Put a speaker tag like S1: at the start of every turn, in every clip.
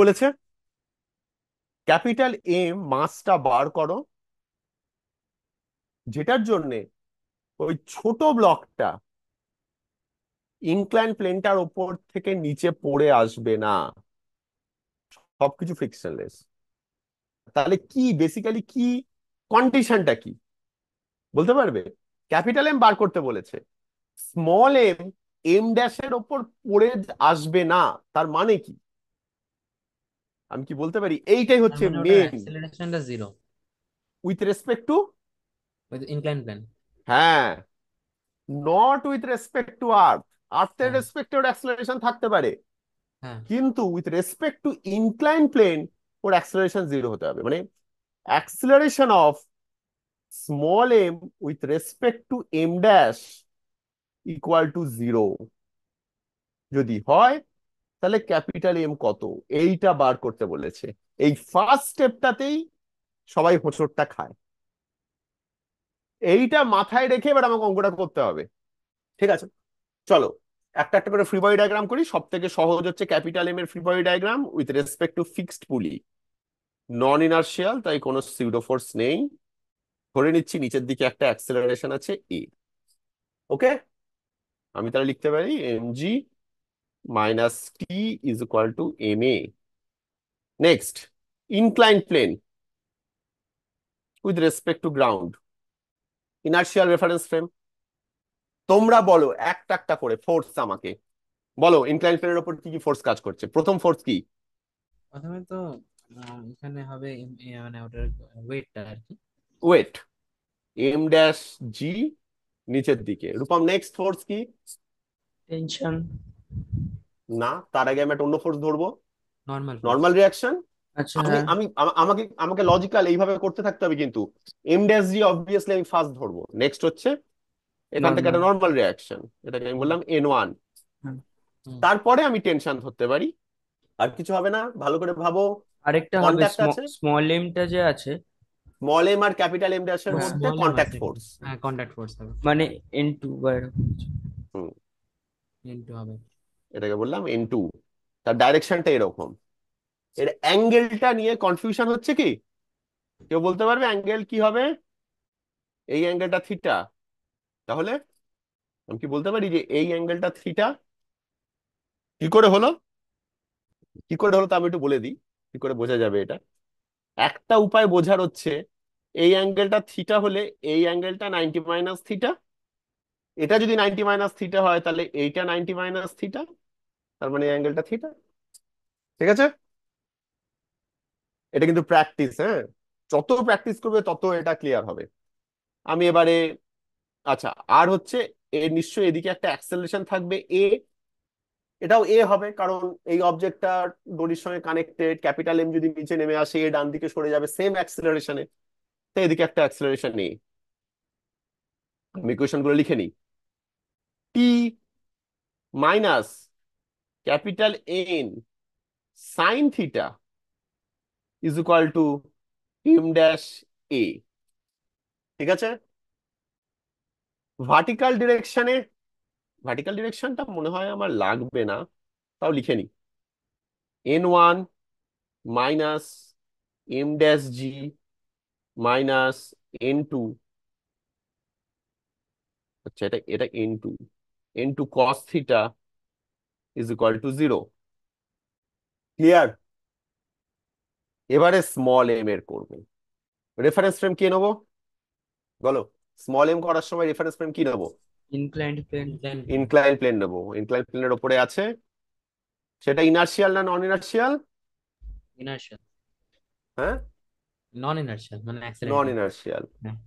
S1: বলেছে? Capital M মাসটা বার করো, যেটার জন্য ওই ছোট ব্লকটা ইনক্লাইন প্লেনটার ওপর থেকে নিচে পড়ে আসবে না, সবকিছু ফ্রিকশনলেস। তাহলে কি বেসিক্যালি কি কন্ডিশনটা কি বলতে পারবে? ক্যাপিটাল এম বার করতে বলেছে, স্মল এম এম ড্যাশের ওপর পড়ে আসবে না, তার মানে কি? আমি কি বলতে পারি এইটাই
S2: তার
S1: হচ্ছে
S2: মানে ওটার
S1: মেন।
S2: অ্যাক্সেলারেশনটা zero
S1: with respect to,
S2: with incline plane.
S1: হ্যাঁ, not with respect to earth. আর্থের
S2: হ্যাঁ
S1: রেসপেক্টে ওর অ্যাক্সেলারেশন থাকতে পারে,
S2: হ্যাঁ।
S1: কিন্তু with respect to incline plane ওর অ্যাক্সেলারেশন জিরো হতে হবে। মানে acceleration of small m with respect to M dash equal to zero যদি হয়, তাহলে ক্যাপিটাল এম কত, এইটা বার করতে বলেছে। এই ফার্স্ট স্টেপটাতেই সবাই হোঁচটটা খায়। এইটা মাথায় রেখে এবার আমাকে অঙ্কটা করতে হবে। ঠিক আছে, চলো একটা একটা করে ফ্রি বডি ডায়াগ্রাম করি। সব থেকে সহজ হচ্ছে ক্যাপিটাল এম এর free body diagram with respect two fixed পুলি, নন ইনার্শিয়াল, তাই কোনো সিউডো ফোর্স নেই। ধরে নিচ্ছি নিচের দিকে একটা অ্যাক্সেলারেশন আছে এ। ওকে, আমি তাহলে লিখতে পারি M G minus T is equal to M A. Next, incline plane with respect to ground, inertial reference frame. তোমরা বলো একটা একটা করে ফোর্স আমাকে বলো, ইনক্লাইন প্লেনের উপর কি কি ফোর্স কাজ করছে? প্রথম ফোর্স কি?
S2: প্রথমে তো এখানে হবে মানে ওটার ওয়েটটা আর কি।
S1: ওয়েট, এম ড্যাশ জি নিচের দিকে। রূপম নেক্সট ফোর্স কি?
S3: টেনশন।
S1: না, তার আগে আমি একটা অন্য ফোর্স ধরবো,
S2: নর্মাল ফোর্স।
S1: Normal reaction.
S3: আচ্ছা
S1: আমি
S3: হ্যাঁ।
S1: আমি আমাকে আমাকে লজিক্যাল এইভাবে করতে থাকতে হবে, কিন্তু এম ড্যাশ জি অবভিয়াসলি আমি ফার্স্ট ধরবো। নেক্সট হচ্ছে এখান থেকে
S3: নর্মাল।
S1: একটা নর্মাল রিয়াকশন, এটাকে আমি
S2: হুম
S1: বললাম এন ওয়ান।
S3: হুম।
S2: হুম।
S1: তারপরে আমি টেনশন ধরতে পারি। আর কিছু হবে না, ভালো করে ভাবো।
S3: আরেকটা হবে
S1: কন্ট্যাক্ট আছে,
S3: স্মল এমটা যে আছে।
S1: Small M R capital M dash এর
S2: ওই
S3: হ্যাঁ
S1: মধ্যে
S2: স্মল এম
S1: কন্ট্যাক্ট
S2: আছে এখানে,
S1: ফোর্স।
S2: হ্যাঁ কন্ট্যাক্ট ফোর্স হবে।
S3: মানে N2 বা এরকম কিছু।
S1: হুম,
S2: ইনটু হবে।
S1: এটাকে বললাম এন টু। তার ডাইরেকশনটা এরকম। এর অ্যাঙ্গেলটা নিয়ে কনফিউশন হচ্ছে কি? কেউ বলতে পারবে অ্যাঙ্গেল কি হবে? এই অ্যাঙ্গেলটা থিটা, তাহলে আমি কি বলতে পারি যে এই অ্যাঙ্গেলটা থিটা? কি করে হলো, কি করে হলো তা আমি একটু বলে দিই, কি করে বোঝা যাবে এটা। একটা উপায় বোঝার হচ্ছে, এই অ্যাঙ্গেলটা থিটা হলে এই অ্যাঙ্গেলটা 90 - থিটা। এটা যদি 90 - থিটা হয়, তাহলে এইটা 90 - থিটা, তার মানে এই অ্যাঙ্গেলটা থিটা। ঠিক আছে, এটা কিন্তু প্র্যাকটিস, হ্যাঁ, যত প্র্যাকটিস করবে তত এটা ক্লিয়ার হবে। আমি এবারে, আচ্ছা, আর হচ্ছে এর নিশ্চয়ই এদিকে একটা অ্যাক্সেলারেশন থাকবে এ। এটাও এ হবে, কারণ এই অবজেক্টটা দড়ির সঙ্গে কানেক্টেড। ক্যাপিটাল এম যদি নিচে নেমে আসে, এ ডান দিকে সরে যাবে সেম অ্যাক্সেলারেশনে, তাই এদিকে একটা অ্যাক্সেলারেশন নেই। আমি ইকুয়েশন গুলো লিখে নিই। T minus capital N sine theta is equal to M dash a. ঠিক আছে, ভার্টিক্যাল ডিরেকশনে, ভার্টিক্যাল ডিরেকশনটা মনে হয় আমার লাগবে না, তাও লিখে নিই। N one minus M dash G minus N two, আচ্ছা এটা এটা N two, N two cos theta is equal to zero. Clear? এবারে স্মল এম এর করবো। রেফারেন্স ফ্রেম কি নেবো বলো? স্মল এম করার সময় রেফারেন্স ফ্রেম কি নেবো?
S3: Inclined plane.
S2: Incline.
S1: Incline plane নেবো। ইনক্লাইন প্লেনের ওপরে আছে, সেটা ইনার্শিয়াল না নন ইনার্শিয়াল?
S2: ইনার্শিয়াল।
S1: হ্যাঁ,
S2: নন ইনার্শিয়াল মানে
S1: নন
S2: অ্যাক্সিলারেটিং।
S1: ইনার্শিয়াল।
S2: হ্যাঁ।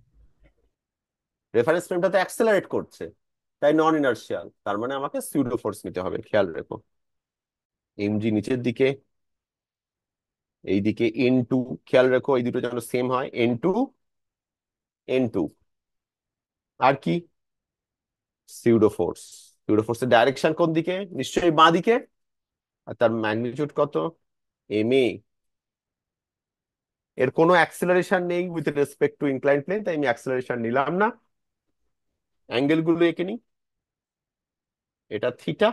S1: রেফারেন্স ফ্রেমটাতে অ্যাক্সেলারেট করছে, তাই নন ইনার্শিয়াল। তার মানে আমাকে সিউডো ফোর্স নিতে হবে, খেয়াল রেখো। এমজি নিচের দিকে, এইদিকে এন টু, খেয়াল রেখো এই দুটো যেন সেম হয়, এন টু এন টু। আর কি? Pseudo force. সিউডো ফোর্সের ডাইরেকশন কোন দিকে? নিশ্চয়ই বাঁ দিকে। আর তার ম্যাগনিটিউড কত? M A. এর কোনো অ্যাক্সেলারেশন নেই with respect to incline plane, তাই আমি অ্যাক্সেলারেশন নিলাম না। অ্যাঙ্গেল গুলো এঁকে নিই। এটা থিটা,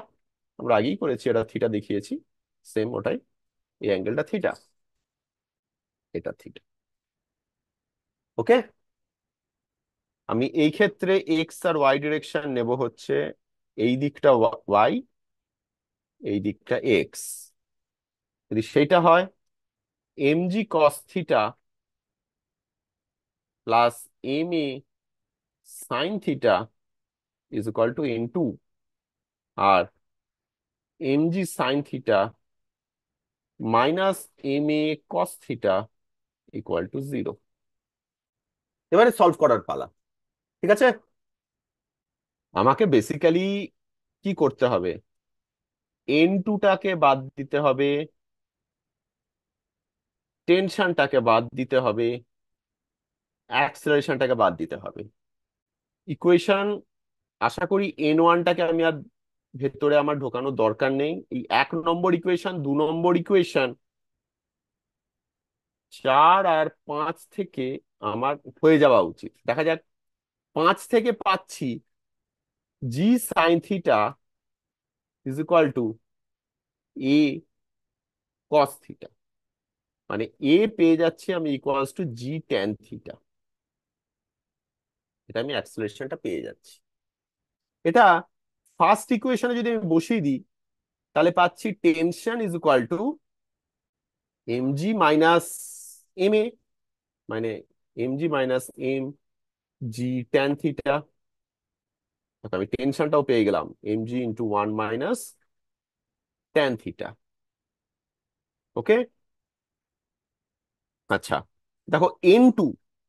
S1: আমরা আগেই করেছি, এটা থিটা দেখিয়েছি, সেম ওটাই। এই অ্যাঙ্গেলটা থিটা, এটা থিটা। ওকে, আমি এই ক্ষেত্রে এক্স আর ওয়াই ডিরেকশন নেব হচ্ছে এই দিকটা ওয়াই, এই দিকটা এক্স। যদি সেইটা হয়, M G cos theta plus M A sine theta is equal to N two, আর M G sine theta minus M A cos theta equal to 0। এবারে সলভ করার পালা। ঠিক আছে, আমাকে বেসিক্যালি কি করতে হবে, এন টুটাকে বাদ দিতে হবে, টেনশনটাকে বাদ দিতে হবে, অ্যাক্সেলারেশনটাকে বাদ দিতে হবে। ইকুয়েশন আশা করি N1টাকে আমি আর ভেতরে আমার ঢোকানোর দরকার নেই। এই 1 নম্বর ইকুয়েশন, 2 নম্বর ইকুয়েশন, 4 আর 5 থেকে আমার হয়ে যাওয়া উচিত। দেখা যাক, 5 থেকে পাচ্ছি জি sine theta is equal two A cos theta, মানে এ পেয়ে যাচ্ছি আমি equals to G tan theta. এটা আমি অ্যাক্সেলারেশনটা পেয়ে যাচ্ছি। এটা ফার্স্ট ইকুয়েশনে যদি আমি বসিয়ে দিই, তাহলে পাচ্ছি tension is equal to m G minus M a, মানে এম জি minus M G tan theta. আমি টেনশনটাও পেয়ে গেলাম, এম জি into 1 minus tan theta. Okay, আচ্ছা দেখো এন টু,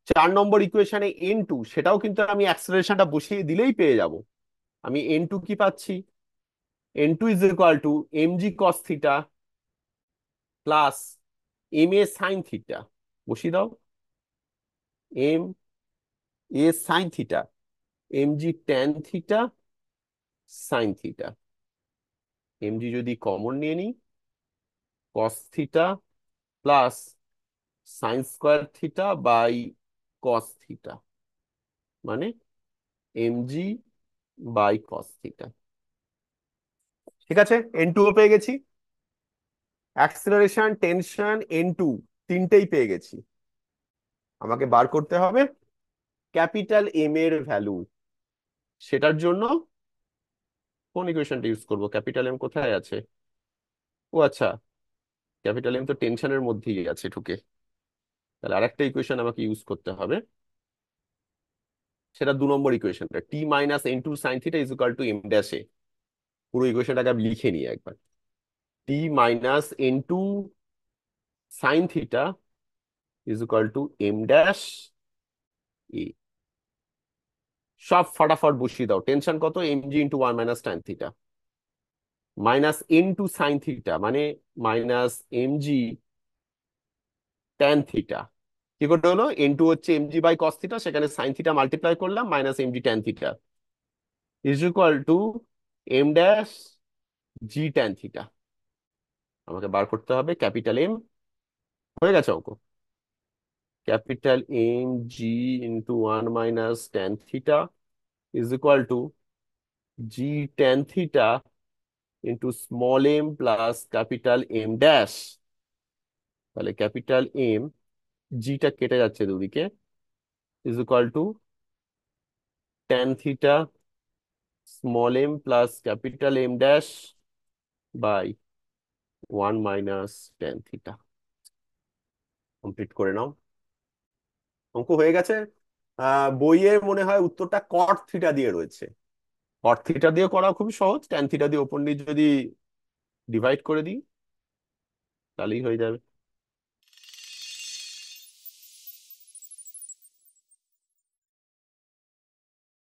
S1: 4 নম্বর ইকুয়েশনে এন টু, সেটাও কিন্তু আমি অ্যাক্সেলারেশনটা বসিয়ে দিলেই পেয়ে যাব। আমি এন টু কি পাচ্ছি, N two is equal to m G cos theta plus M A sine theta. বসিয়ে দাও, এম এ সাইন থিটা, এম জি tan theta sine theta. M g যদি কমন নিয়ে নিই, cos theta plus sine square theta by cos theta, মানে m g by cos theta. ঠিক আছে, N two পেয়ে গেছি, অ্যাক্সিলারেশন, টেনশন, এন টু, তিনটেই পেয়ে গেছি। আমাকে বার করতে হবে ক্যাপিটাল এম এর ভ্যালু। সেটার জন্য কোন ইকুয়েশনটা ইউজ করব, ক্যাপিটাল এম কোথায় আছে? ও আচ্ছা, ক্যাপিটাল এম তো টেনশনের মধ্যেই আছে ঢুকে। তাহলে আরেকটা ইকুয়েশন আমাকে ইউজ করতে হবে, সেটা 2 নম্বর ইকুয়েশনটা, T minus N two sine theta is equal to M dash a. পুরো ইকুয়েশনটাকে আমি লিখে নিই একবার, T minus N two sine theta is equal to M dash a. সব ফটাফট বসিয়ে দাও। টেনশন কত, এম জি into 1 minus tan theta, minus N two sine theta মানে minus M G tan theta. কি করতে হলো, এন টু হচ্ছে m g by cos theta, সেখানে সাইন থিটা মাল্টিপ্লাই করলাম, minus M G tan theta is equal to M dash G tan theta. আমাকে বার করতে হবে ক্যাপিটাল এম। হয়ে গেছে অঙ্ক, capital M G into 1 minus tan theta is equal to G tan theta into small M plus capital M dash. তাহলে capital M, জিটা কেটে যাচ্ছে দুদিকে, is equal to tan theta small M plus capital M dash by 1 minus tan theta. Complete করে নাও, অঙ্ক হয়ে গেছে। বইয়ে মনে হয় উত্তরটা কট থিটা দিয়ে রয়েছে। কট থিটা দিয়ে করা খুবই সহজ, ট্যান থিটা দিয়ে ওপর নিচ যদি ডিভাইড করে দিই তাহলেই হয়ে যাবে।